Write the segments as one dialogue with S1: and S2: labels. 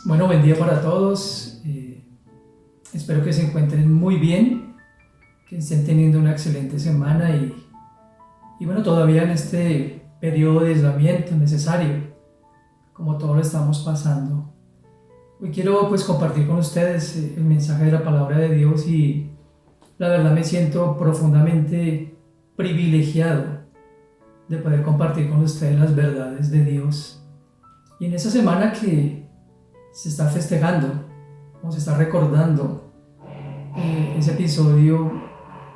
S1: Bueno, buen día para todos. Espero que se encuentren muy bien, que estén teniendo una excelente semana y bueno, todavía en este periodo de aislamiento necesario, como todos lo estamos pasando. Hoy quiero compartir con ustedes el mensaje de la palabra de Dios y la verdad me siento profundamente privilegiado de poder compartir con ustedes las verdades de Dios. Y en esta semana que se está festejando o se está recordando ese episodio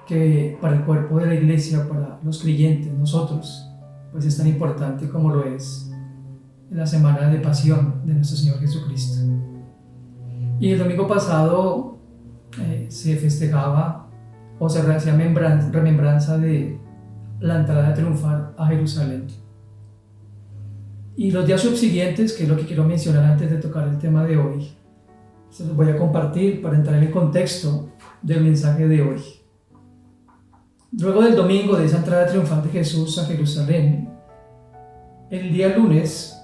S1: que para el cuerpo de la iglesia, para los creyentes, nosotros, pues es tan importante como lo es la semana de pasión de nuestro Señor Jesucristo. Y el domingo pasado se festejaba o se hacía remembranza de la entrada triunfal a Jerusalén. Y los días subsiguientes, que es lo que quiero mencionar antes de tocar el tema de hoy, se los voy a compartir para entrar en el contexto del mensaje de hoy. Luego del domingo de esa entrada triunfal de Jesús a Jerusalén, el día lunes,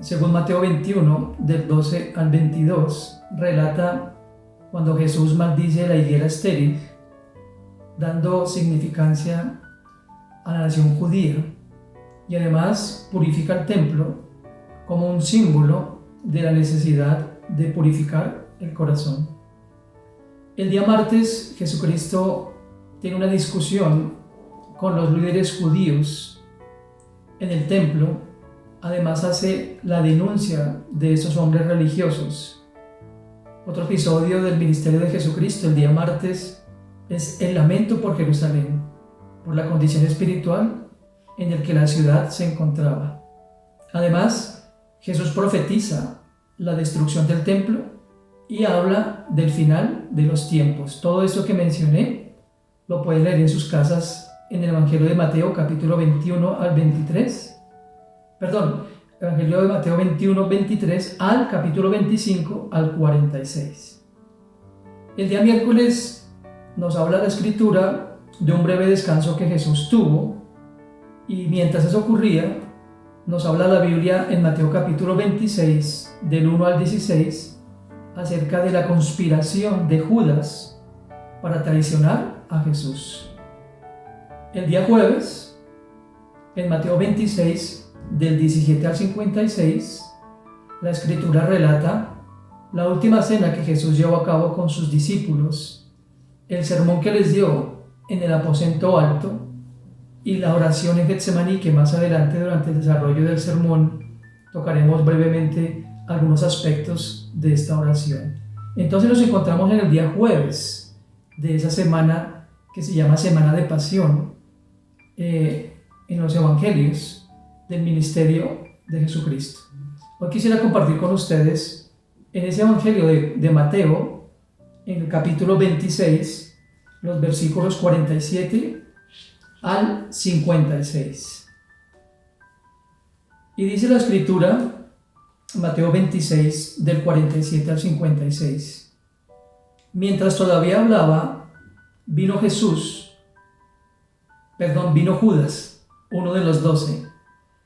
S1: según Mateo 21, del 12 al 22, relata cuando Jesús maldice la higuera estéril, dando significancia a la nación judía, y además purifica el templo como un símbolo de la necesidad de purificar el corazón. El día martes, Jesucristo tiene una discusión con los líderes judíos en el templo. Además hace la denuncia de esos hombres religiosos. Otro episodio del ministerio de Jesucristo el día martes es el lamento por Jerusalén, por la condición espiritual en el que la ciudad se encontraba. Además, Jesús profetiza la destrucción del templo y habla del final de los tiempos. Todo esto que mencioné lo pueden leer en sus casas en el Evangelio de Mateo capítulo 21 al 23. Evangelio de Mateo 21, 23 al capítulo 25 al 46. El día miércoles nos habla la Escritura de un breve descanso que Jesús tuvo. Y mientras eso ocurría, nos habla la Biblia en Mateo capítulo 26, del 1 al 16, acerca de la conspiración de Judas para traicionar a Jesús. El día jueves, en Mateo 26, del 17 al 56, la Escritura relata la última cena que Jesús llevó a cabo con sus discípulos, el sermón que les dio en el aposento alto, y la oración en Getsemaní, que más adelante durante el desarrollo del sermón tocaremos brevemente algunos aspectos de esta oración. Entonces nos encontramos en el día jueves de esa semana que se llama Semana de Pasión en los Evangelios del ministerio de Jesucristo. Hoy quisiera compartir con ustedes en ese Evangelio de Mateo, en el capítulo 26, los versículos 47 al 56. Y dice la Escritura, Mateo 26, del 47 al 56. Mientras todavía hablaba, vino Judas, uno de los 12,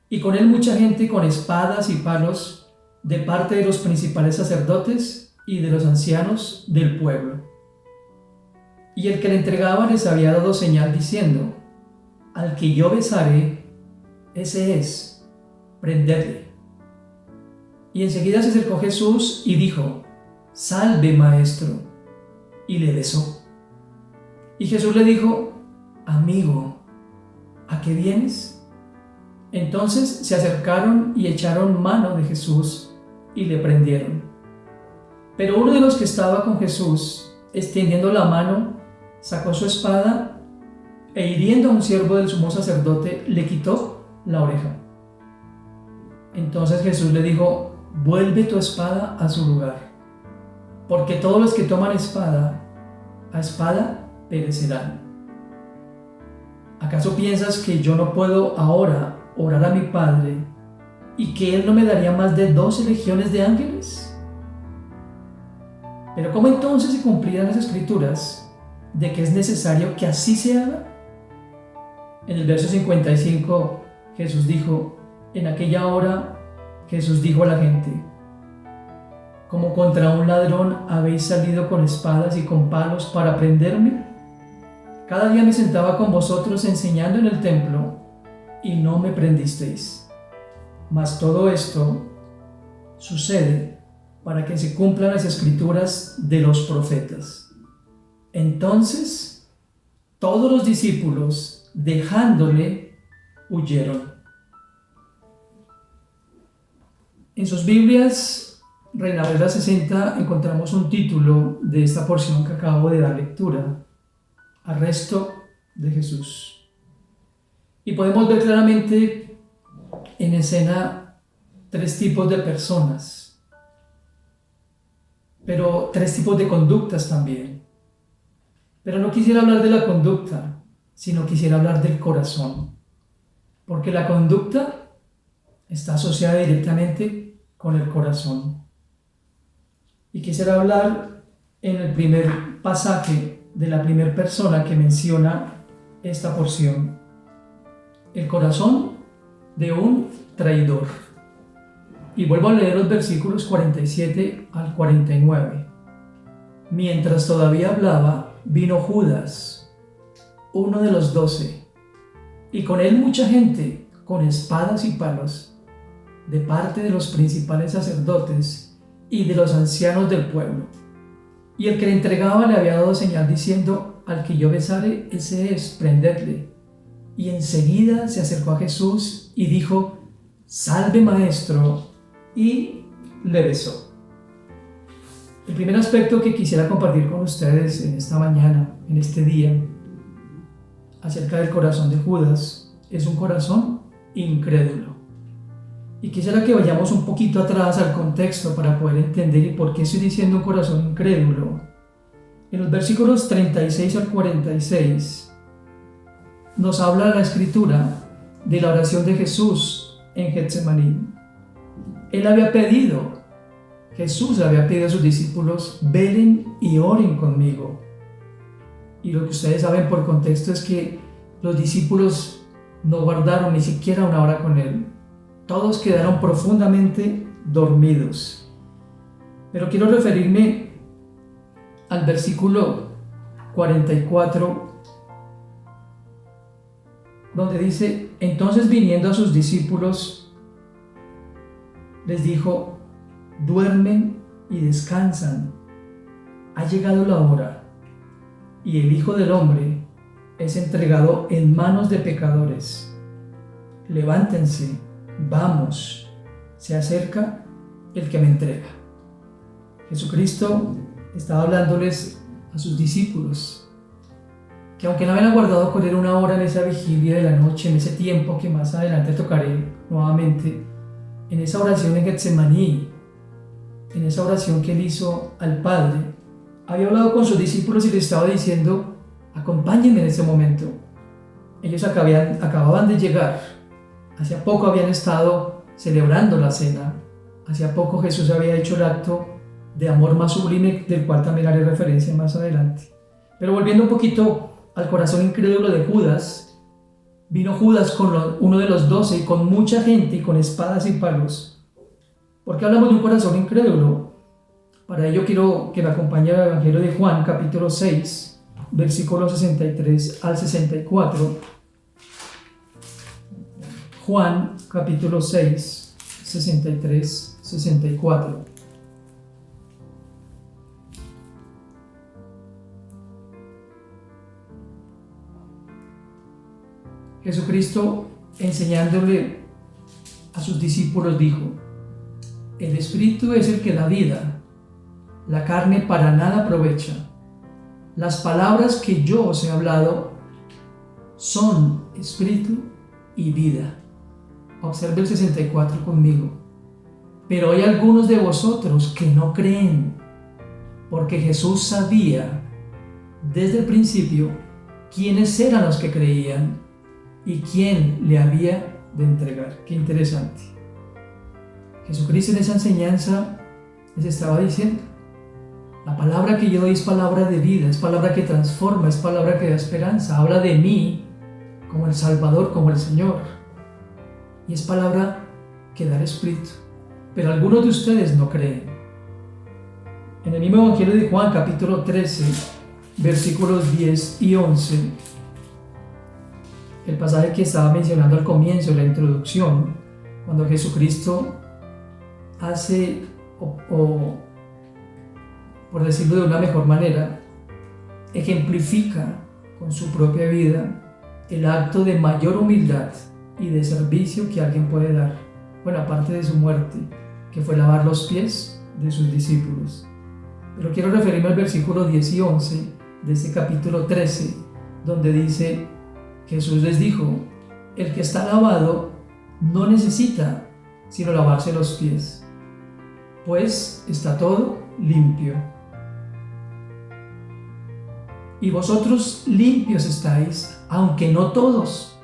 S1: y con él mucha gente con espadas y palos de parte de los principales sacerdotes y de los ancianos del pueblo. Y el que le entregaba les había dado señal diciendo: al que yo besare, ese es, prendedle. Y enseguida se acercó Jesús y dijo: salve, maestro, y le besó. Y Jesús le dijo: amigo, ¿a qué vienes? Entonces se acercaron y echaron mano de Jesús y le prendieron. Pero uno de los que estaba con Jesús, extendiendo la mano, sacó su espada e hiriendo a un siervo del sumo sacerdote, le quitó la oreja. Entonces Jesús le dijo: vuelve tu espada a su lugar, porque todos los que toman espada, a espada perecerán. ¿Acaso piensas que yo no puedo ahora orar a mi Padre y que Él no me daría más de 12 legiones de ángeles? Pero ¿cómo entonces se cumplirán las Escrituras de que es necesario que así se haga? En el verso 55, Jesús dijo: en aquella hora Jesús dijo a la gente: como contra un ladrón habéis salido con espadas y con palos para prenderme? Cada día me sentaba con vosotros enseñando en el templo y no me prendisteis. Mas todo esto sucede para que se cumplan las escrituras de los profetas. Entonces, todos los discípulos, dejándole, huyeron. En sus Biblias, Reina Valera 60, encontramos un título de esta porción que acabo de dar lectura: Arresto de Jesús. Y podemos ver claramente en escena tres tipos de personas, pero tres tipos de conductas también. Pero no quisiera hablar de la conducta, sino quisiera hablar del corazón, porque la conducta está asociada directamente con el corazón. Y quisiera hablar en el primer pasaje de la primera persona que menciona esta porción: el corazón de un traidor. Y vuelvo a leer los versículos 47 al 49. Mientras todavía hablaba, vino Judas, uno de los 12, y con él mucha gente con espadas y palos, de parte de los principales sacerdotes y de los ancianos del pueblo. Y el que le entregaba le había dado señal diciendo: al que yo besare, ese es, prendedle. Y enseguida se acercó a Jesús y dijo: salve, maestro, y le besó. El primer aspecto que quisiera compartir con ustedes en esta mañana, en este día, acerca del corazón de Judas, es un corazón incrédulo. Y quisiera que vayamos un poquito atrás al contexto para poder entender y por qué estoy diciendo un corazón incrédulo. En los versículos 36 al 46 nos habla la Escritura de la oración de Jesús en Getsemaní. Jesús había pedido a sus discípulos: velen y oren conmigo. Y lo que ustedes saben por contexto es que los discípulos no guardaron ni siquiera una hora con él. Todos quedaron profundamente dormidos. Pero quiero referirme al versículo 44, donde dice: entonces, viniendo a sus discípulos, les dijo: duermen y descansan. Ha llegado la hora, y el Hijo del Hombre es entregado en manos de pecadores. Levántense, vamos, se acerca el que me entrega. Jesucristo estaba hablándoles a sus discípulos que, aunque no habían aguardado con él una hora en esa vigilia de la noche, en ese tiempo que más adelante tocaré nuevamente, en esa oración en Getsemaní, en esa oración que él hizo al Padre, había hablado con sus discípulos y les estaba diciendo: acompáñenme en ese momento. Ellos acababan de llegar, hacía poco habían estado celebrando la cena, hacía poco Jesús había hecho el acto de amor más sublime, del cual también haré referencia más adelante. Pero volviendo un poquito al corazón incrédulo de Judas, vino Judas con uno de los 12 y con mucha gente y con espadas y palos. ¿Por qué hablamos de un corazón incrédulo? Para ello quiero que me acompañe al Evangelio de Juan, capítulo 6, versículos 63 al 64. Juan, capítulo 6, 63, 64. Jesucristo, enseñándole a sus discípulos, dijo: el Espíritu es el que da vida, la carne para nada aprovecha. Las palabras que yo os he hablado son Espíritu y vida. Observe el 64 conmigo. Pero hay algunos de vosotros que no creen, porque Jesús sabía desde el principio quiénes eran los que creían y quién le había de entregar. Qué interesante. Jesucristo en esa enseñanza les estaba diciendo: la palabra que yo doy es palabra de vida, es palabra que transforma, es palabra que da esperanza, habla de mí como el Salvador, como el Señor, y es palabra que da el Espíritu. Pero algunos de ustedes no creen. En el mismo Evangelio de Juan, capítulo 13, versículos 10 y 11, el pasaje que estaba mencionando al comienzo, la introducción, cuando Jesucristo hace, o por decirlo de una mejor manera, ejemplifica con su propia vida el acto de mayor humildad y de servicio que alguien puede dar, bueno, aparte de su muerte, que fue lavar los pies de sus discípulos. Pero quiero referirme al versículo 10 y 11 de este capítulo 13, donde dice: Jesús les dijo, el que está lavado no necesita sino lavarse los pies, pues está todo limpio. Y vosotros limpios estáis, aunque no todos.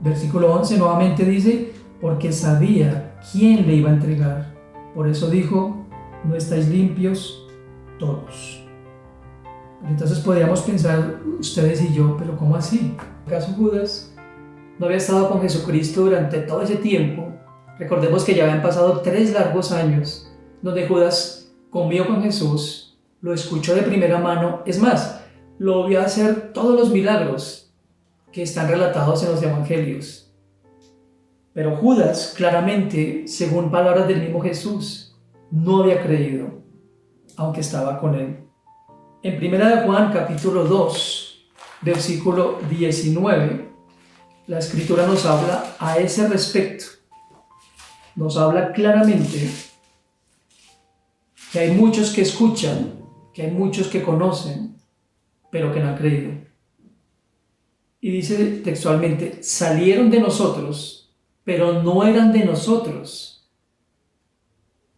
S1: Versículo 11 nuevamente dice, porque sabía quién le iba a entregar. Por eso dijo, no estáis limpios todos. Entonces podríamos pensar ustedes y yo, pero ¿cómo así? ¿Acaso Judas no había estado con Jesucristo durante todo ese tiempo? Recordemos que ya habían pasado 3 largos años donde Judas convivió con Jesús, lo escuchó de primera mano, es más, lo vio hacer todos los milagros que están relatados en los evangelios. Pero Judas, claramente, según palabras del mismo Jesús, no había creído, aunque estaba con él. En 1 Juan capítulo 2, versículo 19, la Escritura nos habla a ese respecto. Nos habla claramente que hay muchos que escuchan, que hay muchos que conocen, pero que no han creído. Y dice textualmente, salieron de nosotros, pero no eran de nosotros,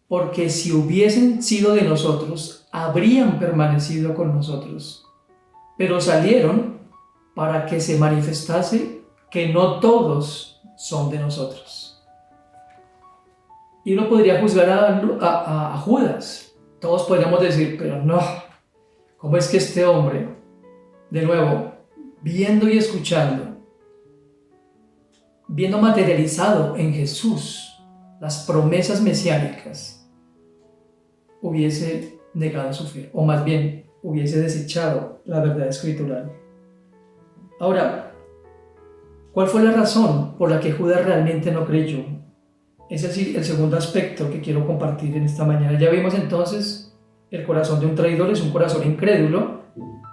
S1: porque si hubiesen sido de nosotros, habrían permanecido con nosotros. Pero salieron para que se manifestase que no todos son de nosotros. Y uno podría juzgar a Judas. Todos podríamos decir, pero no, ¿cómo es que este hombre, de nuevo, viendo y escuchando, viendo materializado en Jesús las promesas mesiánicas, hubiese negado su fe, o más bien hubiese desechado la verdad escritural? Ahora, ¿cuál fue la razón por la que Judas realmente no creyó? Ese es el segundo aspecto que quiero compartir en esta mañana. Ya vimos entonces, el corazón de un traidor es un corazón incrédulo.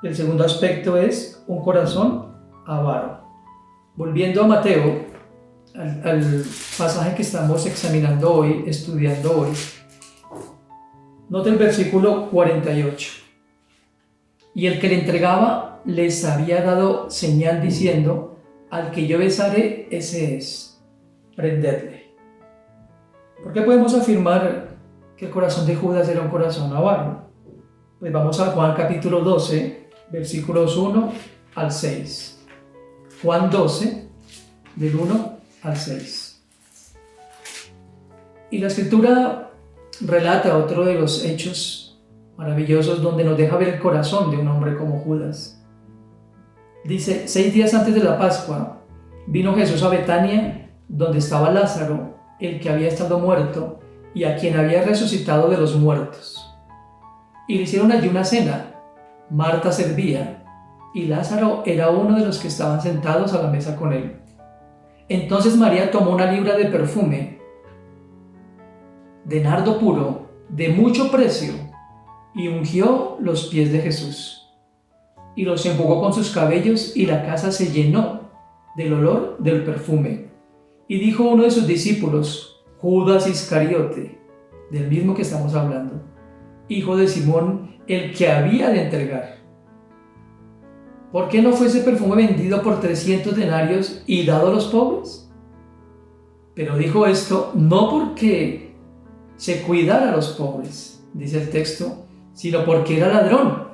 S1: El segundo aspecto es un corazón avaro. Volviendo a Mateo, al pasaje que estamos examinando hoy, estudiando hoy, nota el versículo 48. Y el que le entregaba les había dado señal diciendo, al que yo besare, ese es, prendedle. ¿Por qué podemos afirmar que el corazón de Judas era un corazón avaro? Pues vamos a Juan capítulo 12, versículos 1 al 6. Juan 12, del 1 al 6. Y la Escritura relata otro de los hechos maravillosos donde nos deja ver el corazón de un hombre como Judas. Dice, 6 días antes de la Pascua, vino Jesús a Betania, donde estaba Lázaro, el que había estado muerto y a quien había resucitado de los muertos. Y le hicieron allí una cena. Marta servía, y Lázaro era uno de los que estaban sentados a la mesa con él. Entonces María tomó una libra de perfume, de nardo puro, de mucho precio, y ungió los pies de Jesús, y los enjugó con sus cabellos, y la casa se llenó del olor del perfume. Y dijo uno de sus discípulos, Judas Iscariote, del mismo que estamos hablando, hijo de Simón, el que había de entregar, ¿por qué no fue ese perfume vendido por 300 denarios y dado a los pobres? Pero dijo esto no porque se cuidara a los pobres, dice el texto, sino porque era ladrón.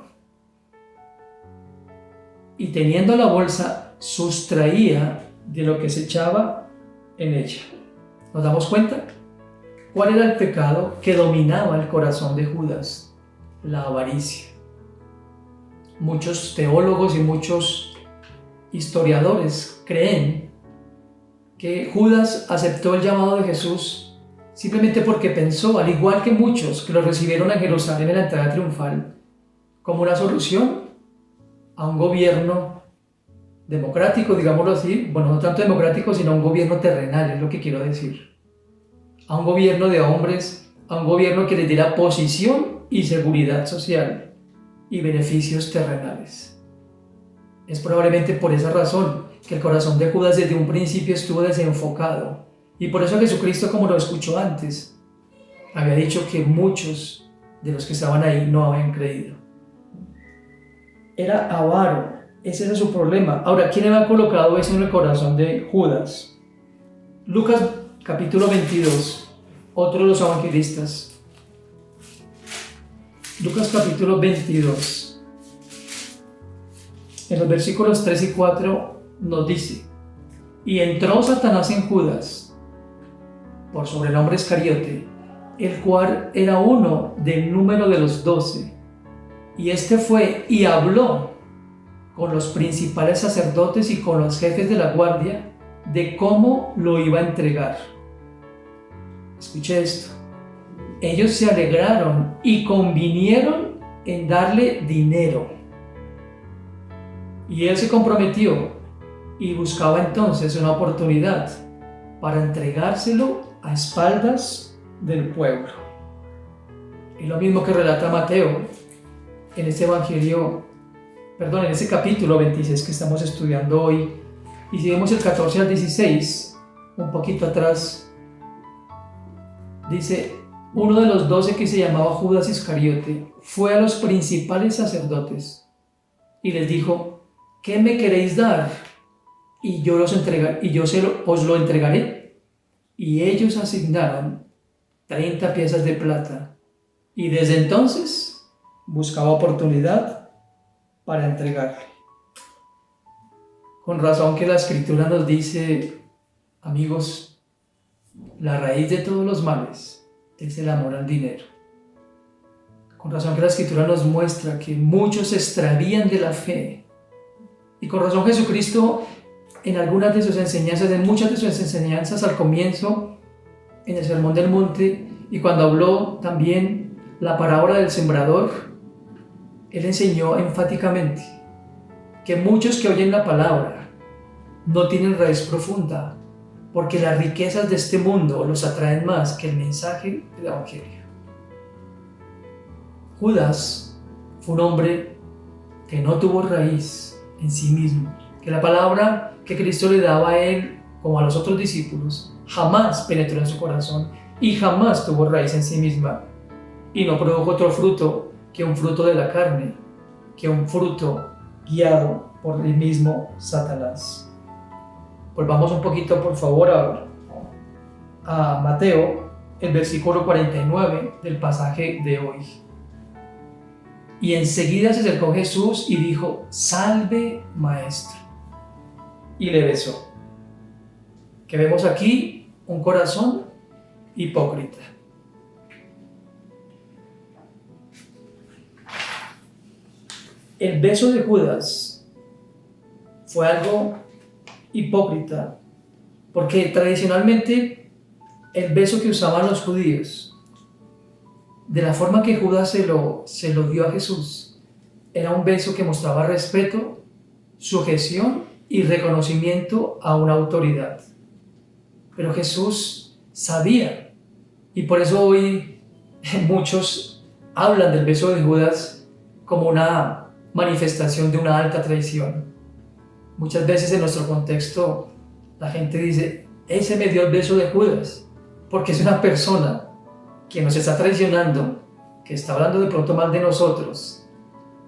S1: Y teniendo la bolsa, sustraía de lo que se echaba en ella. ¿Nos damos cuenta? ¿Cuál era el pecado que dominaba el corazón de Judas? La avaricia. Muchos teólogos y muchos historiadores creen que Judas aceptó el llamado de Jesús simplemente porque pensó, al igual que muchos que lo recibieron en Jerusalén en la entrada triunfal, como una solución a un gobierno democrático, digámoslo así, bueno, no tanto democrático, sino a un gobierno terrenal, es lo que quiero decir. A un gobierno de hombres, a un gobierno que les diera posición y seguridad social y beneficios terrenales. Es probablemente por esa razón que el corazón de Judas desde un principio estuvo desenfocado, y por eso Jesucristo, como lo escuchó antes, había dicho que muchos de los que estaban ahí no habían creído. Era avaro, ese era su problema. Ahora, ¿quién había colocado eso en el corazón de Judas? Lucas capítulo 22, otro de los evangelistas. Lucas capítulo 22, en los versículos 3 y 4 nos dice: y entró Satanás en Judas, por sobrenombre Iscariote, el cual era uno del número de los 12. Y este fue y habló con los principales sacerdotes y con los jefes de la guardia de cómo lo iba a entregar. Escuche esto. Ellos se alegraron y convinieron en darle dinero. Y él se comprometió y buscaba entonces una oportunidad para entregárselo a espaldas del pueblo. Es lo mismo que relata Mateo en este en ese capítulo 26 que estamos estudiando hoy. Y si vemos el 14 al 16, un poquito atrás, dice: uno de los 12, que se llamaba Judas Iscariote, fue a los principales sacerdotes y les dijo: ¿qué me queréis dar? Y yo os lo entregaré. Y ellos asignaron 30 piezas de plata, y desde entonces buscaba oportunidad para entregarle. Con razón que la Escritura nos dice, amigos, la raíz de todos los males es el amor al dinero. Con razón que la Escritura nos muestra que muchos se extravían de la fe. Y con razón Jesucristo, en algunas de sus enseñanzas, en muchas de sus enseñanzas al comienzo, en el Sermón del Monte, y cuando habló también la parábola del sembrador, él enseñó enfáticamente que muchos que oyen la palabra no tienen raíz profunda, porque las riquezas de este mundo los atraen más que el mensaje del Evangelio. Judas fue un hombre que no tuvo raíz en sí mismo, que la palabra que Cristo le daba a él, como a los otros discípulos, jamás penetró en su corazón y jamás tuvo raíz en sí misma, y no produjo otro fruto que un fruto de la carne, que un fruto guiado por el mismo Satanás. Volvamos un poquito, por favor, a Mateo, el versículo 49 del pasaje de hoy. Y enseguida se acercó Jesús y dijo: salve, maestro. Y le besó. Que vemos aquí un corazón hipócrita. El beso de Judas fue algo hipócrita, porque tradicionalmente el beso que usaban los judíos, de la forma que Judas se lo dio a Jesús, era un beso que mostraba respeto, sujeción y reconocimiento a una autoridad. Pero Jesús sabía, y por eso hoy muchos hablan del beso de Judas como una manifestación de una alta traición. Muchas veces en nuestro contexto la gente dice: ese me dio el beso de Judas, porque es una persona que nos está traicionando, que está hablando de pronto mal de nosotros,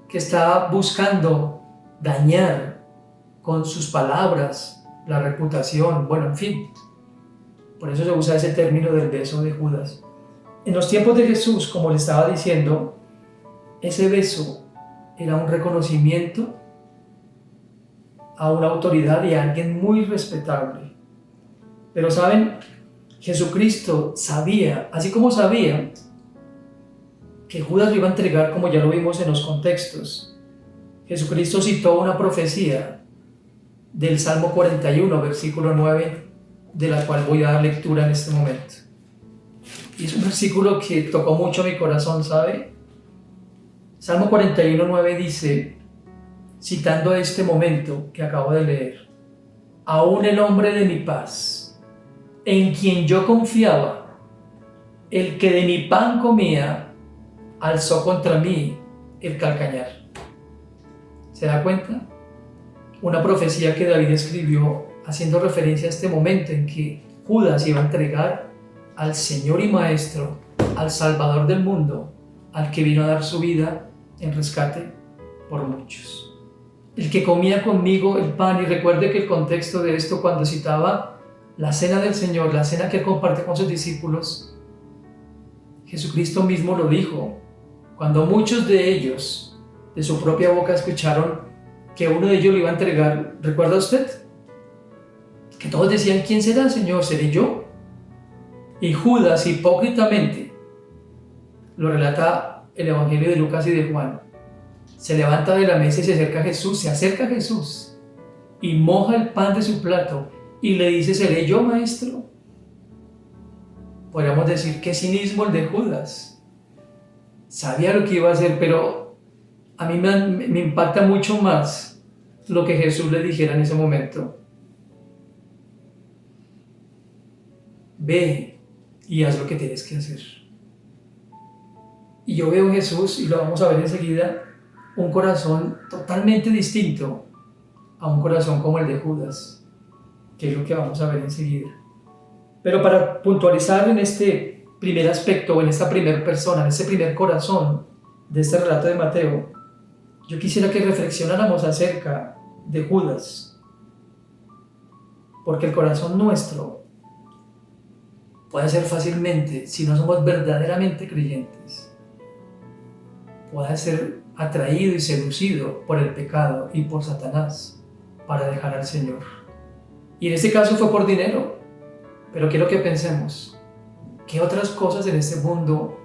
S1: que está buscando dañar con sus palabras la reputación, bueno, en fin. Por eso se usa ese término del beso de Judas. En los tiempos de Jesús, como le estaba diciendo, ese beso era un reconocimiento a una autoridad y a alguien muy respetable. Pero saben, Jesucristo sabía, así como sabía que Judas lo iba a entregar, como ya lo vimos en los contextos, Jesucristo citó una profecía del Salmo 41, versículo 9, de la cual voy a dar lectura en este momento. Y es un versículo que tocó mucho mi corazón, ¿sabe? Salmo 41:9 dice, citando este momento que acabo de leer, aún el hombre de mi paz, en quien yo confiaba, el que de mi pan comía, alzó contra mí el calcañar. ¿Se da cuenta? Una profecía que David escribió haciendo referencia a este momento en que Judas iba a entregar al Señor y Maestro, al Salvador del mundo, al que vino a dar su vida en rescate por muchos. El que comía conmigo el pan, y recuerde que el contexto de esto, cuando citaba la cena del Señor, la cena que él comparte con sus discípulos, Jesucristo mismo lo dijo, cuando muchos de ellos, de su propia boca, escucharon que uno de ellos lo iba a entregar. ¿Recuerda usted? Que todos decían, ¿quién será, Señor? ¿Seré yo? Y Judas, hipócritamente, lo relata el Evangelio de Lucas y de Juan, se levanta de la mesa y se acerca a Jesús y moja el pan de su plato y le dice, ¿seré yo, maestro? Podríamos decir, qué cinismo el de Judas. Sabía lo que iba a hacer, pero a mí me impacta mucho más lo que Jesús le dijera en ese momento. Ve y haz lo que tienes que hacer. Y yo veo en Jesús, y lo vamos a ver enseguida, un corazón totalmente distinto a un corazón como el de Judas, que es lo que vamos a ver enseguida. Pero para puntualizar en este primer aspecto, o en esta primera persona, en este primer corazón de este relato de Mateo, yo quisiera que reflexionáramos acerca de Judas, porque el corazón nuestro puede ser fácilmente, si no somos verdaderamente creyentes, puede ser atraído y seducido por el pecado y por Satanás para dejar al Señor. Y en este caso fue por dinero, pero quiero que pensemos, ¿qué otras cosas en este mundo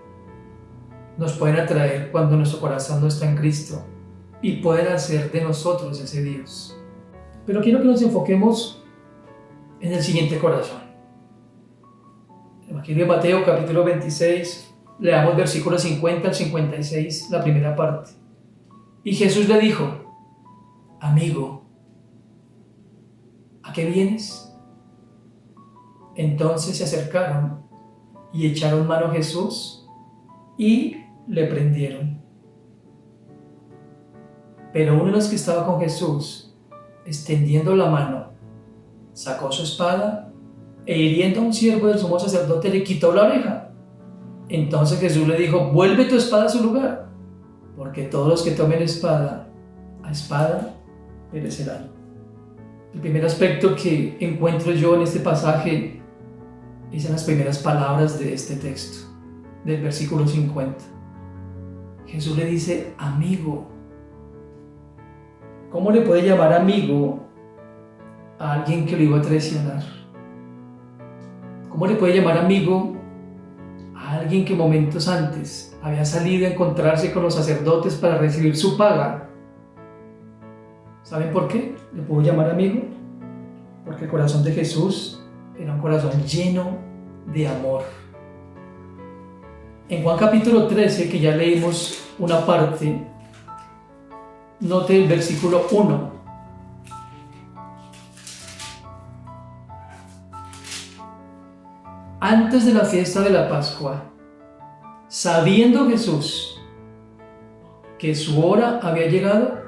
S1: nos pueden atraer cuando nuestro corazón no está en Cristo y pueden hacer de nosotros ese Dios? Pero quiero que nos enfoquemos en el siguiente corazón. Evangelio de Mateo, capítulo 26, leamos versículos 50 al 56, la primera parte. Y Jesús le dijo, amigo, ¿a qué vienes? Entonces se acercaron y echaron mano a Jesús y le prendieron. Pero uno de los que estaba con Jesús, extendiendo la mano, sacó su espada e hiriendo a un siervo del sumo sacerdote le quitó la oreja. Entonces Jesús le dijo, vuelve tu espada a su lugar, porque todos los que tomen espada, a espada perecerán. El primer aspecto que encuentro yo en este pasaje es en las primeras palabras de este texto, del versículo 50. Jesús le dice, amigo. ¿Cómo le puede llamar amigo a alguien que lo iba a traicionar? ¿Cómo le puede llamar amigo a alguien que momentos antes había salido a encontrarse con los sacerdotes para recibir su paga? ¿Saben por qué le puedo llamar amigo? Porque el corazón de Jesús era un corazón lleno de amor. En Juan capítulo 13, que ya leímos una parte, note el versículo 1. Antes de la fiesta de la Pascua, sabiendo Jesús que su hora había llegado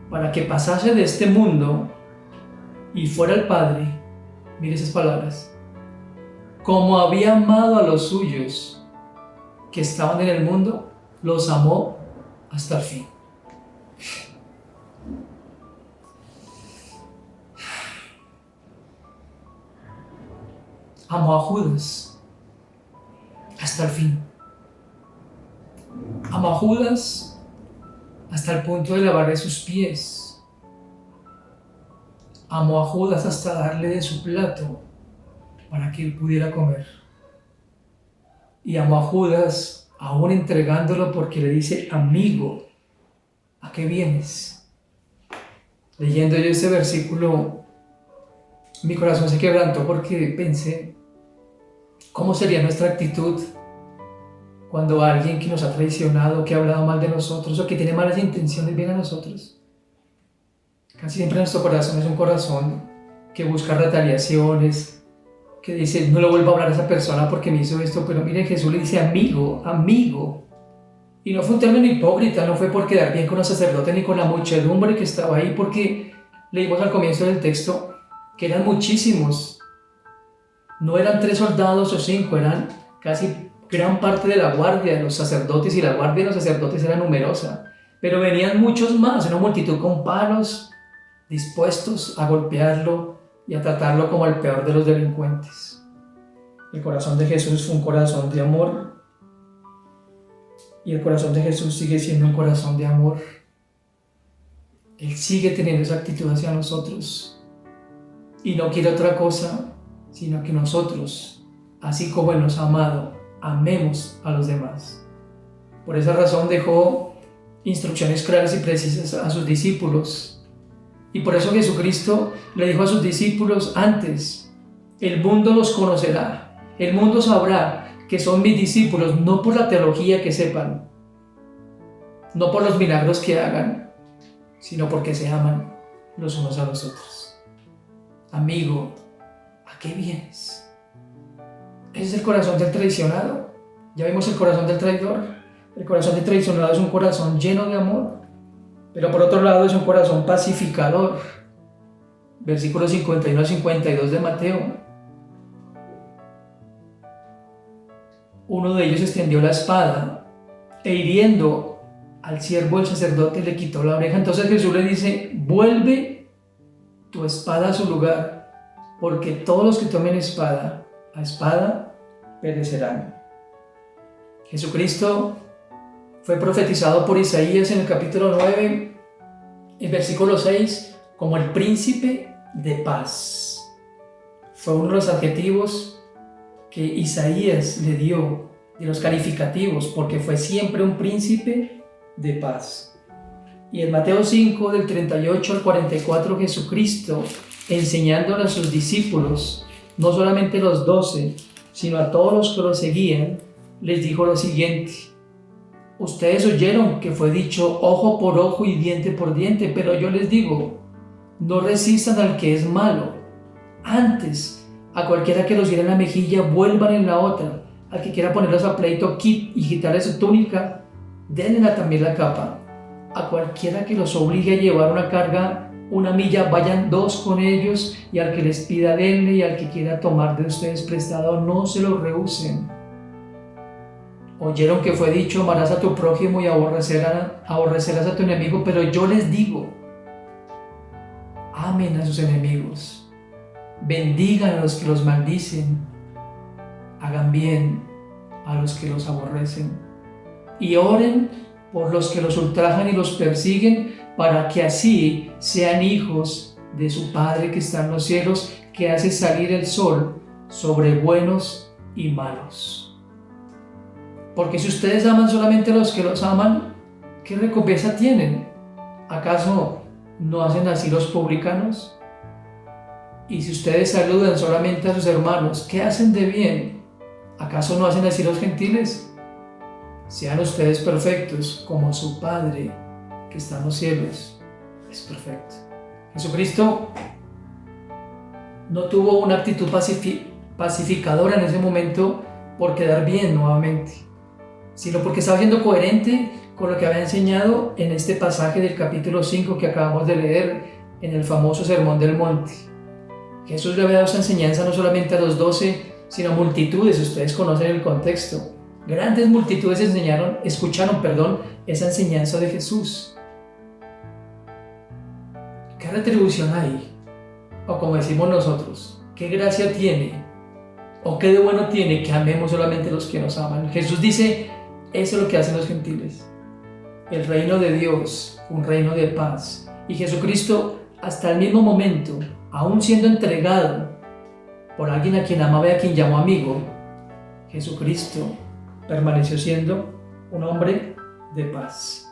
S1: para que pasase de este mundo y fuera al Padre, mire esas palabras, como había amado a los suyos que estaban en el mundo, los amó hasta el fin. Amó a Judas hasta el fin. Amó a Judas hasta el punto de lavarle sus pies. Amó a Judas hasta darle de su plato para que él pudiera comer. Y amó a Judas aún entregándolo porque le dice, amigo, ¿a qué vienes? Leyendo yo este versículo, mi corazón se quebrantó porque pensé, ¿cómo sería nuestra actitud cuando alguien que nos ha traicionado, que ha hablado mal de nosotros o que tiene malas intenciones viene a nosotros. Casi siempre nuestro corazón es un corazón que busca retaliaciones, que dice, no le vuelvo a hablar a esa persona porque me hizo esto, pero mire, Jesús le dice amigo, amigo. Y no fue un término hipócrita, no fue por quedar bien con los sacerdotes ni con la muchedumbre que estaba ahí, porque leímos al comienzo del texto que eran muchísimos. No eran 3 soldados o 5, eran casi gran parte de la guardia de los sacerdotes, y la guardia de los sacerdotes era numerosa. Pero venían muchos más, una multitud con palos, dispuestos a golpearlo y a tratarlo como el peor de los delincuentes. El corazón de Jesús fue un corazón de amor, y el corazón de Jesús sigue siendo un corazón de amor. Él sigue teniendo esa actitud hacia nosotros y no quiere otra cosa sino que nosotros, así como Él nos ha amado, amemos a los demás. Por esa razón dejó instrucciones claras y precisas a sus discípulos, y por eso Jesucristo le dijo a sus discípulos antes: el mundo los conocerá, el mundo sabrá que son mis discípulos, no por la teología que sepan, no por los milagros que hagan, sino porque se aman los unos a los otros. Amigo, ¿a qué vienes? Ese es el corazón del traicionado. Ya vimos el corazón del traidor. El corazón del traicionado es un corazón lleno de amor, pero por otro lado es un corazón pacificador. Versículos 51 al 52 de Mateo. Uno de ellos extendió la espada e hiriendo al siervo del sacerdote le quitó la oreja. Entonces Jesús le dice: vuelve tu espada a su lugar, porque todos los que tomen espada, a espada perecerán. Jesucristo fue profetizado por Isaías en el capítulo 9, en versículo 6, como el príncipe de paz. Fue uno de los adjetivos que Isaías le dio, de los calificativos, porque fue siempre un príncipe de paz. Y en Mateo 5, del 38 al 44, Jesucristo, enseñándole a sus discípulos, no solamente los 12, sino a todos los que lo seguían, les dijo lo siguiente: ustedes oyeron que fue dicho ojo por ojo y diente por diente, pero yo les digo, no resistan al que es malo. Antes, a cualquiera que los hiera en la mejilla, vuelvan en la otra. Al que quiera ponerlos a pleito y quitarle su túnica, denle también la capa. A cualquiera que los obligue a llevar una carga, una milla, vayan 2 con ellos, y al que les pida denle, y al que quiera tomar de ustedes prestado, no se lo rehúsen. Oyeron que fue dicho, amarás a tu prójimo y aborrecerás a tu enemigo, pero yo les digo, amen a sus enemigos. Bendigan a los que los maldicen, hagan bien a los que los aborrecen, y oren por los que los ultrajan y los persiguen, para que así sean hijos de su Padre que está en los cielos, que hace salir el sol sobre buenos y malos. Porque si ustedes aman solamente a los que los aman, ¿qué recompensa tienen? ¿Acaso no hacen así los publicanos? Y si ustedes saludan solamente a sus hermanos, ¿qué hacen de bien? ¿Acaso no hacen así los gentiles? Sean ustedes perfectos, como su Padre que está en los cielos es perfecto. Jesucristo no tuvo una actitud pacificadora en ese momento por quedar bien nuevamente, sino porque estaba siendo coherente con lo que había enseñado en este pasaje del capítulo 5 que acabamos de leer en el famoso Sermón del Monte. Jesús le había dado esa enseñanza no solamente a los 12, sino a multitudes. Ustedes conocen el contexto. Grandes multitudes escucharon esa enseñanza de Jesús. ¿Qué retribución hay? O como decimos nosotros, ¿qué gracia tiene? ¿O qué de bueno tiene que amemos solamente a los que nos aman? Jesús dice, eso es lo que hacen los gentiles. El reino de Dios, un reino de paz. Y Jesucristo, hasta el mismo momento, aún siendo entregado por alguien a quien amaba y a quien llamó amigo, Jesucristo permaneció siendo un hombre de paz.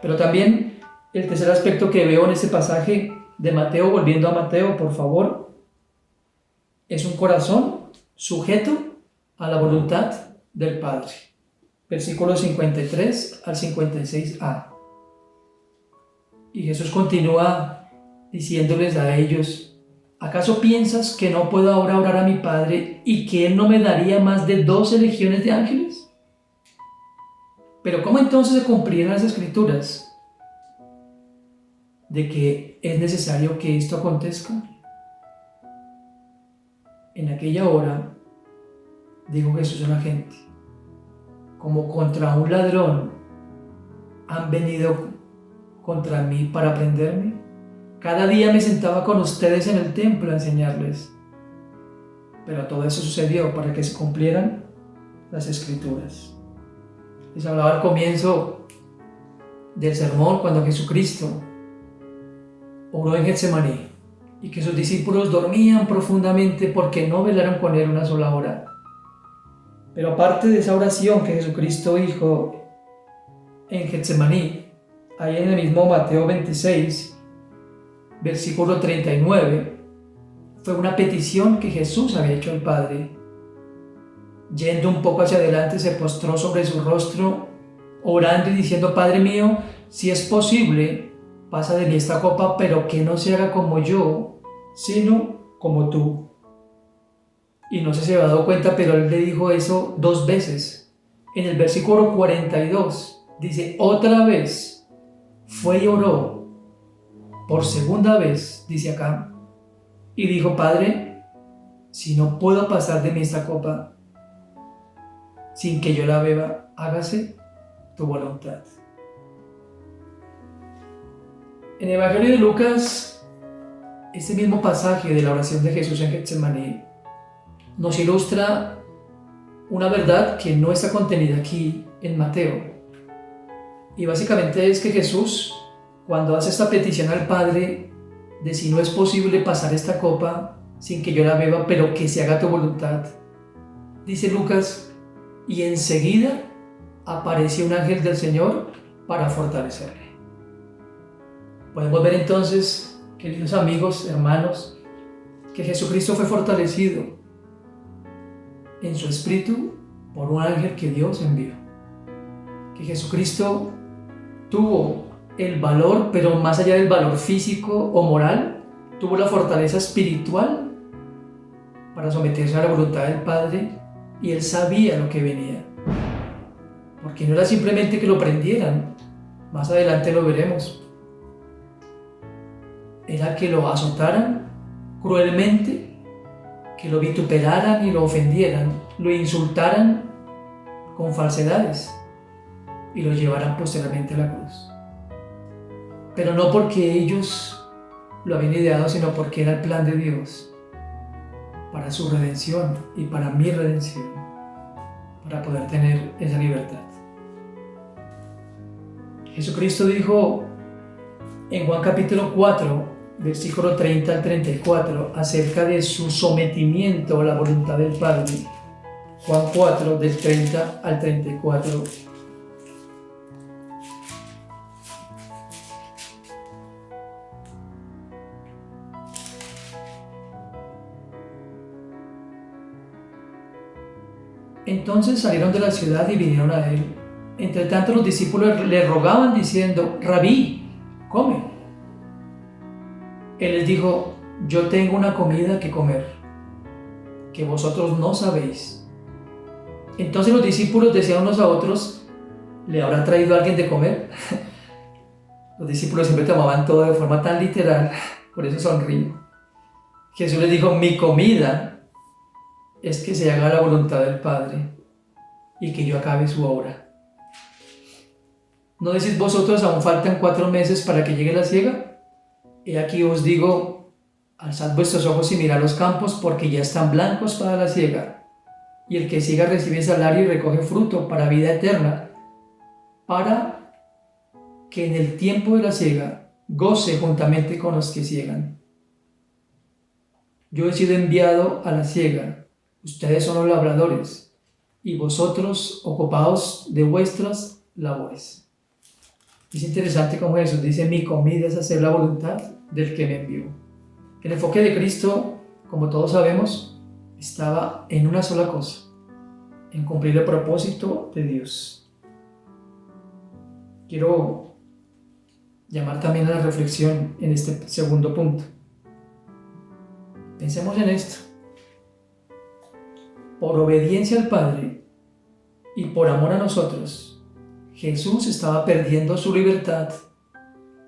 S1: Pero también el tercer aspecto que veo en este pasaje de Mateo, volviendo a Mateo, por favor, es un corazón sujeto a la voluntad del Padre. versículos 53 al 56a. Y Jesús continúa diciéndoles a ellos: ¿acaso piensas que no puedo ahora orar a mi Padre y que Él no me daría más de 12 legiones de ángeles? Pero ¿cómo entonces se cumplirán las Escrituras de que es necesario que esto acontezca? En aquella hora dijo Jesús a la gente: como contra un ladrón han venido contra mí para prenderme. Cada día me sentaba con ustedes en el templo a enseñarles. Pero todo eso sucedió para que se cumplieran las Escrituras. Les hablaba al comienzo del sermón cuando Jesucristo oró en Getsemaní y que sus discípulos dormían profundamente porque no velaron con Él una sola hora. Pero aparte de esa oración que Jesucristo dijo en Getsemaní, ahí en el mismo Mateo 26, versículo 39, fue una petición que Jesús había hecho al Padre. Yendo un poco hacia adelante, se postró sobre su rostro, orando y diciendo: Padre mío, si es posible, pasa de mí esta copa, pero que no se haga como yo, sino como tú. Y no sé si se había dado cuenta, pero él le dijo eso 2 veces. En el versículo 42 dice: otra vez fue y oró por segunda vez, dice acá, y dijo: Padre, si no puedo pasar de mí esta copa sin que yo la beba, hágase tu voluntad. En el Evangelio de Lucas, este mismo pasaje de la oración de Jesús en Getsemaní nos ilustra una verdad que no está contenida aquí en Mateo. Y básicamente es que Jesús, cuando hace esta petición al Padre de si no es posible pasar esta copa sin que yo la beba, pero que se haga tu voluntad, dice Lucas, y enseguida apareció un ángel del Señor para fortalecerle. Podemos ver entonces, queridos amigos, hermanos, que Jesucristo fue fortalecido en su espíritu por un ángel que Dios envió. Que Jesucristo tuvo el valor, pero más allá del valor físico o moral, tuvo la fortaleza espiritual para someterse a la voluntad del Padre, y Él sabía lo que venía. Porque no era simplemente que lo prendieran, más adelante lo veremos. Era que lo azotaran cruelmente, que lo vituperaran y lo ofendieran, lo insultaran con falsedades y lo llevaran posteriormente a la cruz. Pero no porque ellos lo habían ideado, sino porque era el plan de Dios para su redención y para mi redención, para poder tener esa libertad. Jesucristo dijo en Juan capítulo 4, versículo 30 al 34, acerca de su sometimiento a la voluntad del Padre. Juan 4, del 30 al 34. Entonces salieron de la ciudad y vinieron a él. Entre tanto los discípulos le rogaban diciendo: Rabí, come. Él les dijo: yo tengo una comida que comer, que vosotros no sabéis. Entonces los discípulos decían unos a otros: ¿le habrá traído alguien de comer? Los discípulos siempre tomaban todo de forma tan literal, por eso sonrío. Jesús les dijo: mi comida es que se haga la voluntad del Padre y que yo acabe su obra. ¿No decís vosotros: aún faltan 4 meses para que llegue la siega? He aquí os digo: alzad vuestros ojos y mirad los campos, porque ya están blancos para la siega. Y el que siega recibe salario y recoge fruto para vida eterna, para que en el tiempo de la siega goce juntamente con los que siegan. Yo he sido enviado a la siega. Ustedes son los labradores, y vosotros ocupaos de vuestras labores. Es interesante como Jesús dice: mi comida es hacer la voluntad del que me envió. El enfoque de Cristo, como todos sabemos, estaba en una sola cosa: en cumplir el propósito de Dios. quiero llamar también a la reflexión en este segundo punto. Pensemos en esto. Por obediencia al Padre y por amor a nosotros, Jesús estaba perdiendo su libertad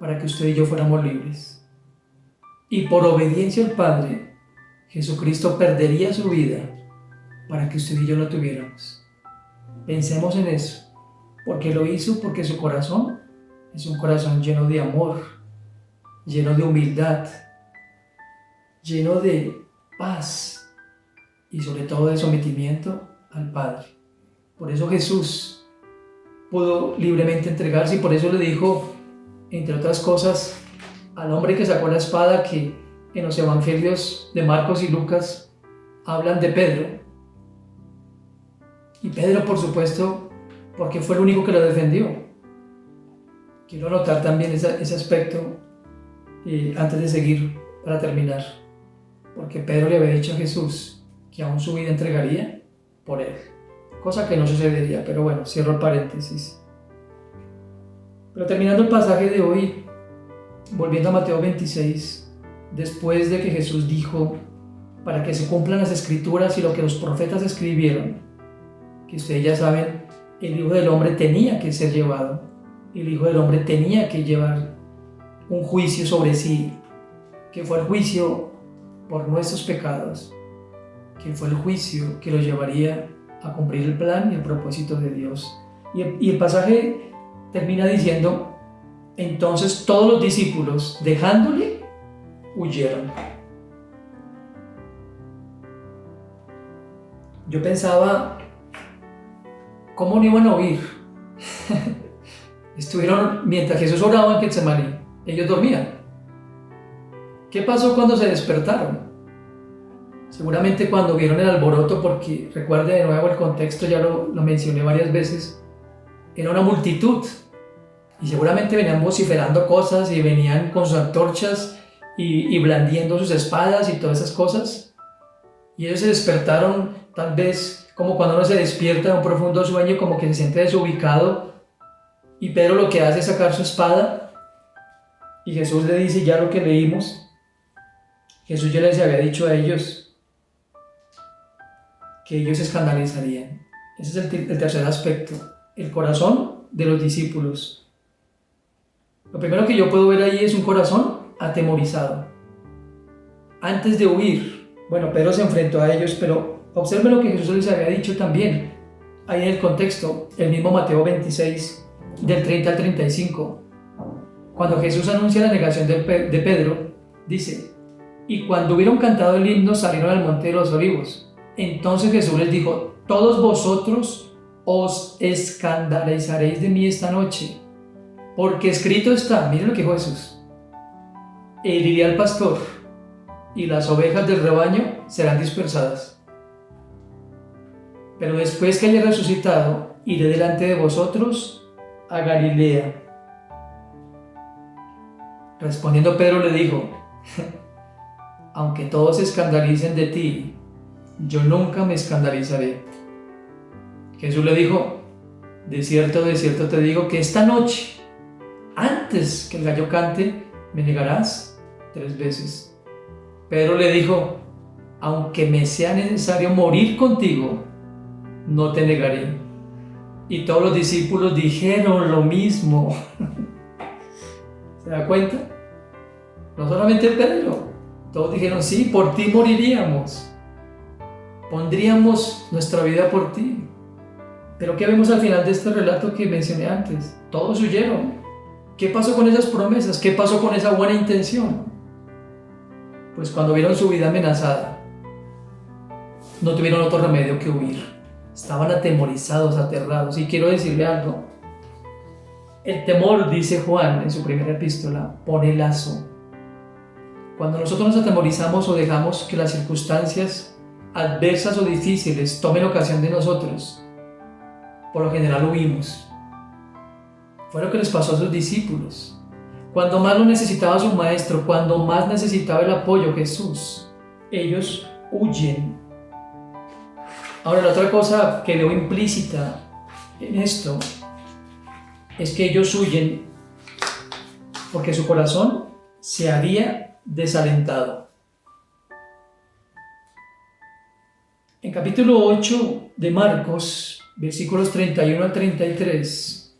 S1: para que usted y yo fuéramos libres. Y por obediencia al Padre, Jesucristo perdería su vida para que usted y yo lo tuviéramos. Pensemos en eso, porque lo hizo porque su corazón es un corazón lleno de amor, lleno de humildad, lleno de paz y sobre todo de sometimiento al Padre. Por eso Jesús pudo libremente entregarse y por eso le dijo, entre otras cosas, al hombre que sacó la espada, que en los evangelios de Marcos y Lucas hablan de Pedro. Y Pedro, por supuesto, porque fue el único que lo defendió. Quiero anotar también ese aspecto antes de seguir para terminar. Porque Pedro le había dicho a Jesús que aún su vida entregaría por él. Cosa que no sucedería, pero bueno, cierro el paréntesis. Pero terminando el pasaje de hoy, volviendo a Mateo 26, después de que Jesús dijo, para que se cumplan las escrituras y lo que los profetas escribieron, que ustedes ya saben, el Hijo del Hombre tenía que ser llevado, el Hijo del Hombre tenía que llevar un juicio sobre sí, que fue el juicio por nuestros pecados, que fue el juicio que lo llevaría a cumplir el plan y el propósito de Dios. Y el pasaje termina diciendo, entonces todos los discípulos, dejándole, huyeron. Yo pensaba, ¿cómo no iban a huir? Estuvieron, mientras Jesús oraba en Getsemaní, ellos dormían. ¿Qué pasó cuando se despertaron? Seguramente cuando vieron el alboroto, porque recuerde de nuevo el contexto, ya lo mencioné varias veces, era una multitud y seguramente venían vociferando cosas y venían con sus antorchas y blandiendo sus espadas y todas esas cosas, y ellos se despertaron tal vez como cuando uno se despierta de un profundo sueño, como que se siente desubicado, y Pedro lo que hace es sacar su espada y Jesús le dice ya lo que leímos. Jesús ya les había dicho a ellos que ellos se escandalizarían. Ese es el tercer aspecto, el corazón de los discípulos. Lo primero que yo puedo ver ahí es un corazón atemorizado. Antes de huir, bueno, Pedro se enfrentó a ellos, pero observen lo que Jesús les había dicho también. Ahí en el contexto, el mismo Mateo 26, del 30 al 35. Cuando Jesús anuncia la negación de Pedro, dice, y cuando hubieron cantado el himno salieron al monte de los olivos. Entonces Jesús les dijo, todos vosotros os escandalizaréis de mí esta noche, porque escrito está, miren lo que dijo Jesús, heriré al pastor y las ovejas del rebaño serán dispersadas. Pero después que haya resucitado, iré delante de vosotros a Galilea. Respondiendo Pedro le dijo, aunque todos se escandalicen de ti, yo nunca me escandalizaré. Jesús le dijo, de cierto te digo que esta noche, antes que el gallo cante, me negarás 3 veces. Pedro le dijo, aunque me sea necesario morir contigo, no te negaré. Y todos los discípulos dijeron lo mismo. ¿Se da cuenta? No solamente Pedro, todos dijeron, sí, por ti moriríamos. Pondríamos nuestra vida por ti. Pero ¿qué vemos al final de este relato que mencioné antes? Todos huyeron. ¿Qué pasó con esas promesas? ¿Qué pasó con esa buena intención? Pues cuando vieron su vida amenazada, no tuvieron otro remedio que huir. Estaban atemorizados, aterrados. Y quiero decirle algo. El temor, dice Juan en su primera epístola, pone lazo. Cuando nosotros nos atemorizamos o dejamos que las circunstancias adversas o difíciles tomen ocasión de nosotros, por lo general huimos. Fue lo que les pasó a sus discípulos. Cuando más lo necesitaba su maestro, cuando más necesitaba el apoyo Jesús, ellos huyen. Ahora, la otra cosa que veo implícita en esto es que ellos huyen porque su corazón se había desalentado. En capítulo 8 de Marcos, versículos 31 al 33,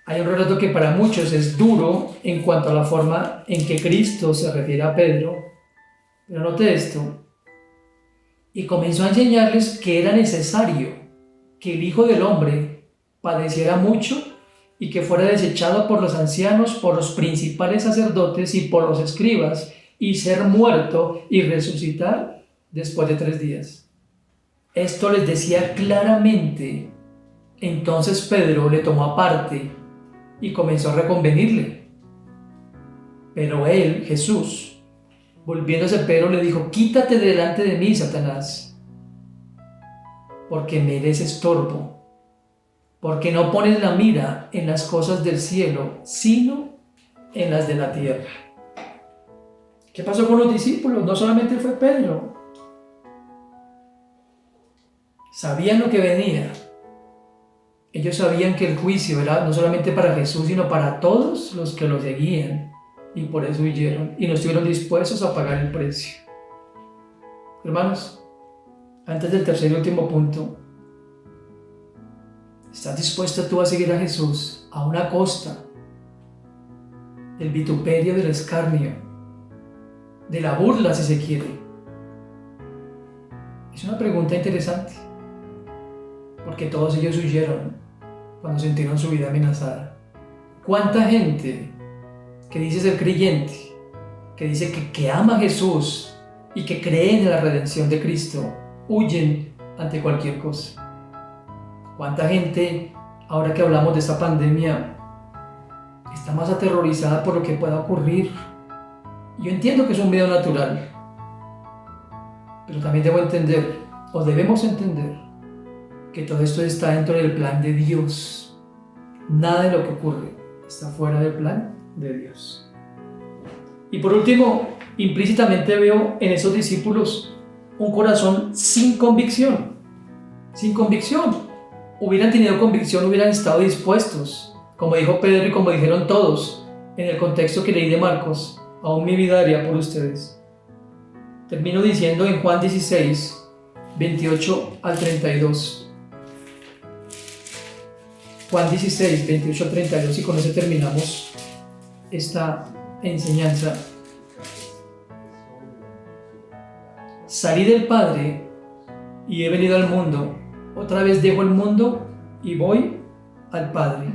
S1: hay un relato que para muchos es duro en cuanto a la forma en que Cristo se refiere a Pedro, pero note esto: y comenzó a enseñarles que era necesario que el Hijo del Hombre padeciera mucho y que fuera desechado por los ancianos, por los principales sacerdotes y por los escribas, y ser muerto y resucitar después de 3 días. Esto les decía claramente. Entonces Pedro le tomó aparte y comenzó a reconvenirle. Pero él, Jesús, volviéndose a Pedro, le dijo: quítate de delante de mí, Satanás, porque me eres estorbo, porque no pones la mira en las cosas del cielo, sino en las de la tierra. ¿Qué pasó con los discípulos? No solamente fue Pedro. Sabían lo que venía. Ellos sabían que el juicio era no solamente para Jesús, sino para todos los que lo seguían. Y por eso huyeron y no estuvieron dispuestos a pagar el precio. Hermanos, antes del tercer y último punto, ¿estás dispuesto tú a seguir a Jesús a una costa del vituperio, del escarnio, de la burla, si se quiere? Es una pregunta interesante, porque todos ellos huyeron cuando sintieron su vida amenazada. ¿Cuánta gente que dice ser creyente, que dice que ama a Jesús y que cree en la redención de Cristo, huyen ante cualquier cosa? ¿Cuánta gente, ahora que hablamos de esta pandemia, está más aterrorizada por lo que pueda ocurrir? Yo entiendo que es un miedo natural, pero también debo entender, o debemos entender, que todo esto está dentro del plan de Dios. Nada de lo que ocurre está fuera del plan de Dios. Y por último, implícitamente veo en esos discípulos un corazón sin convicción. Sin convicción. Hubieran tenido convicción, hubieran estado dispuestos, como dijo Pedro y como dijeron todos en el contexto que leí de Marcos: aún mi vida daría por ustedes. Termino diciendo en Juan 16, 28 al 32. Juan 16, 28 al 32, y con eso terminamos esta enseñanza. Salí del Padre y he venido al mundo. Otra vez dejo el mundo y voy al Padre.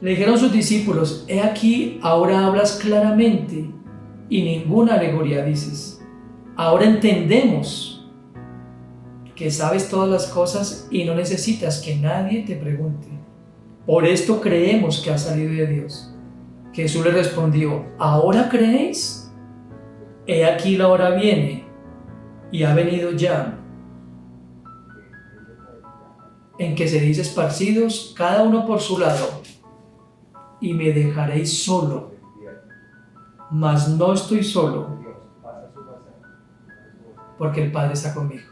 S1: Le dijeron sus discípulos: he aquí, ahora hablas claramente y ninguna alegoría dices. Ahora entendemos que sabes todas las cosas y no necesitas que nadie te pregunte. Por esto creemos que has salido de Dios. Jesús le respondió: ¿ahora creéis? He aquí la hora viene y ha venido ya, en que seréis esparcidos cada uno por su lado y me dejaréis solo, mas no estoy solo, porque el Padre está conmigo.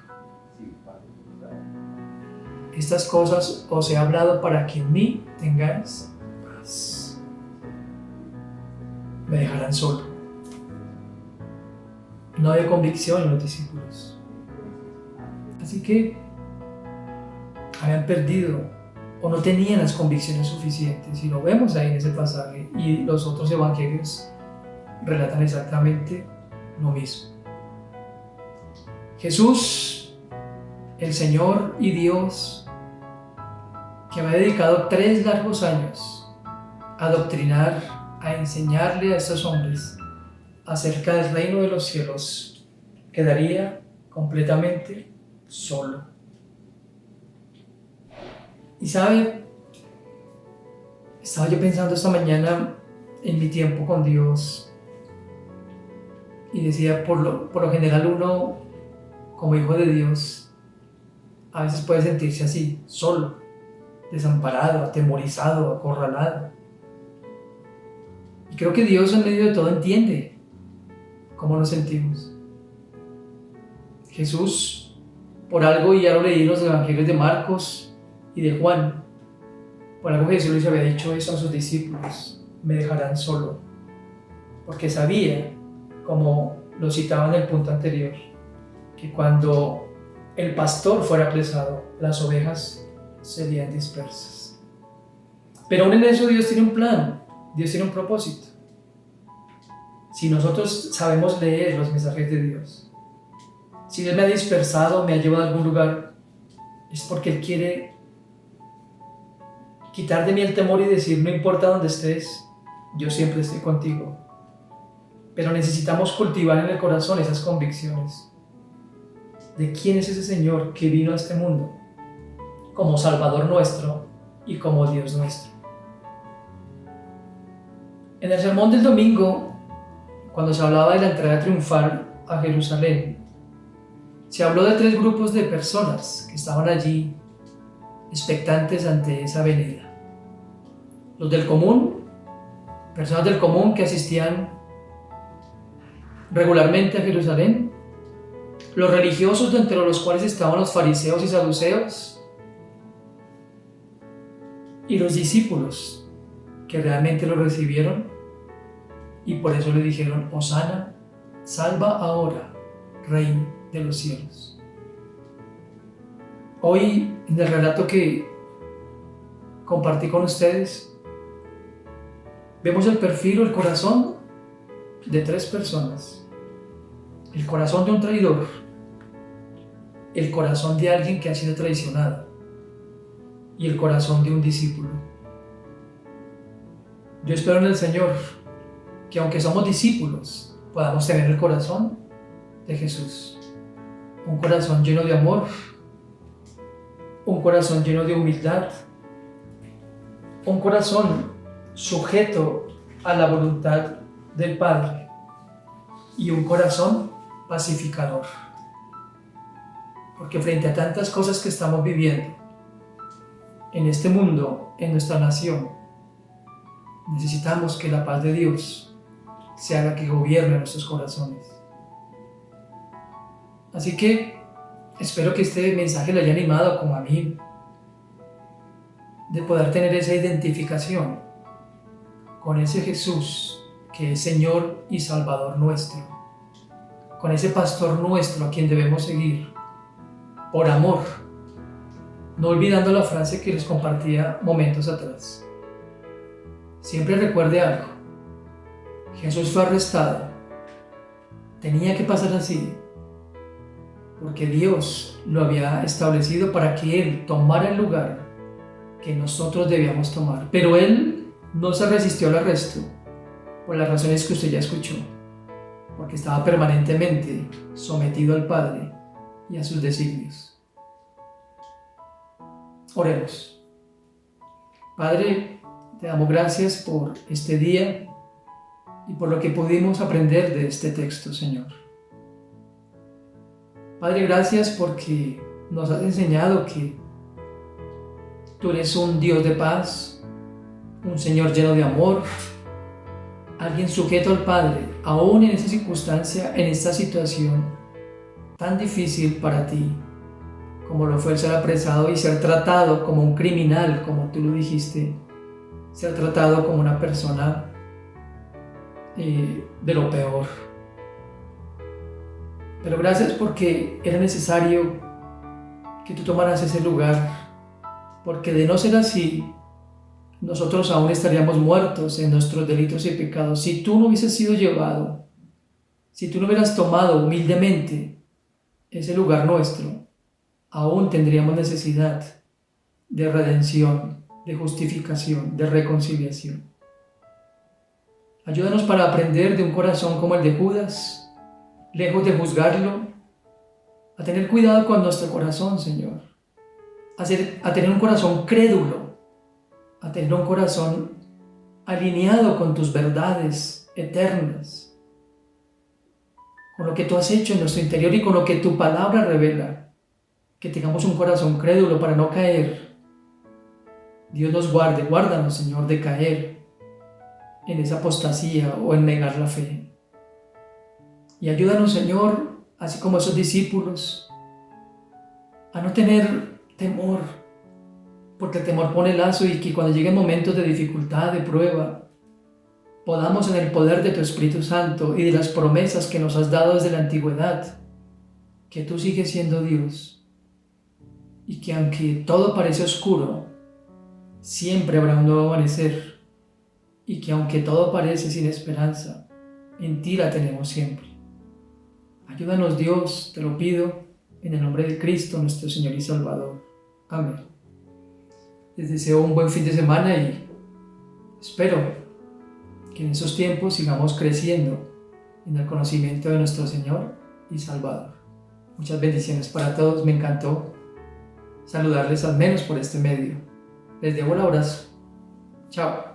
S1: Estas cosas os he hablado para que en mí tengáis paz. Me dejarán solo. No había convicción en los discípulos. Así que habían perdido o no tenían las convicciones suficientes, y lo vemos ahí en ese pasaje, y los otros evangelios relatan exactamente lo mismo. Jesús, el Señor y Dios, que me ha dedicado 3 largos años a adoctrinar, a enseñarle a estos hombres acerca del reino de los cielos, quedaría completamente solo. Y sabe, estaba yo pensando esta mañana en mi tiempo con Dios y decía, por lo general uno, como hijo de Dios, a veces puede sentirse así, solo, desamparado, atemorizado, acorralado. Y creo que Dios en medio de todo entiende cómo nos sentimos. Jesús, por algo, y ya lo leí en los evangelios de Marcos y de Juan, Por algo Jesús les había dicho eso a sus discípulos: me dejarán solo, porque sabía, como lo citaba en el punto anterior, que cuando el pastor fuera apresado, las ovejas serían dispersas. Pero aún en eso Dios tiene un plan, Dios tiene un propósito. Si nosotros sabemos leer los mensajes de Dios, si Dios me ha dispersado, me ha llevado a algún lugar, es porque Él quiere quitar de mí el temor y decir: no importa dónde estés, yo siempre estoy contigo. Pero necesitamos cultivar en el corazón esas convicciones de quién es ese Señor que vino a este mundo como Salvador nuestro y como Dios nuestro. En el sermón del domingo, cuando se hablaba de la entrada triunfal a Jerusalén, se habló de 3 grupos de personas que estaban allí expectantes ante esa venida. Los del común, personas del común que asistían regularmente a Jerusalén, los religiosos, de entre los cuales estaban los fariseos y saduceos, y los discípulos que realmente lo recibieron y por eso le dijeron: Hosana, salva ahora, Rey de los cielos. Hoy, en el relato que compartí con ustedes, vemos el perfil o el corazón de 3 personas: el corazón de un traidor, el corazón de alguien que ha sido traicionado y el corazón de un discípulo. Yo espero en el Señor que, aunque somos discípulos, podamos tener el corazón de Jesús, un corazón lleno de amor, un corazón lleno de humildad, un corazón sujeto a la voluntad del Padre y un corazón pacificador. Porque frente a tantas cosas que estamos viviendo en este mundo, en nuestra nación, necesitamos que la paz de Dios se haga que gobierne nuestros corazones. Así que espero que este mensaje le haya animado, como a mí, de poder tener esa identificación con ese Jesús que es Señor y Salvador nuestro, con ese pastor nuestro a quien debemos seguir por amor, no olvidando la frase que les compartía momentos atrás. Siempre recuerde algo: Jesús fue arrestado, tenía que pasar así, porque Dios lo había establecido para que Él tomara el lugar que nosotros debíamos tomar. Pero Él no se resistió al arresto, por las razones que usted ya escuchó, porque estaba permanentemente sometido al Padre y a sus designios. Oremos. Padre, te damos gracias por este día y por lo que pudimos aprender de este texto, Señor. Padre, gracias porque nos has enseñado que tú eres un Dios de paz, un Señor lleno de amor, alguien sujeto al Padre, aún en esa circunstancia, en esta situación tan difícil para ti, como lo fue el ser apresado y ser tratado como un criminal, como tú lo dijiste, ser tratado como una persona de lo peor. Pero gracias porque era necesario que tú tomaras ese lugar, porque de no ser así, nosotros aún estaríamos muertos en nuestros delitos y pecados. Si tú no hubieses sido llevado, si tú no hubieras tomado humildemente ese lugar nuestro, aún tendríamos necesidad de redención, de justificación, de reconciliación. Ayúdanos para aprender de un corazón como el de Judas, lejos de juzgarlo, a tener cuidado con nuestro corazón, Señor, a tener un corazón crédulo, a tener un corazón alineado con tus verdades eternas, con lo que tú has hecho en nuestro interior y con lo que tu palabra revela, que tengamos un corazón crédulo para no caer. Dios nos guarde, guárdanos, Señor, de caer en esa apostasía o en negar la fe. Y ayúdanos, Señor, así como esos discípulos, a no tener temor porque el temor pone lazo y que cuando lleguen momentos de dificultad, de prueba, podamos en el poder de tu Espíritu Santo y de las promesas que nos has dado desde la antigüedad, que tú sigues siendo Dios y que aunque todo parece oscuro, siempre habrá un nuevo amanecer y que aunque todo parece sin esperanza, en ti la tenemos siempre. Ayúdanos, Dios, te lo pido, en el nombre de Cristo, nuestro Señor y Salvador. Amén. Les deseo un buen fin de semana y espero que en esos tiempos sigamos creciendo en el conocimiento de nuestro Señor y Salvador. Muchas bendiciones para todos, me encantó saludarles al menos por este medio. Les dejo un abrazo. Chao.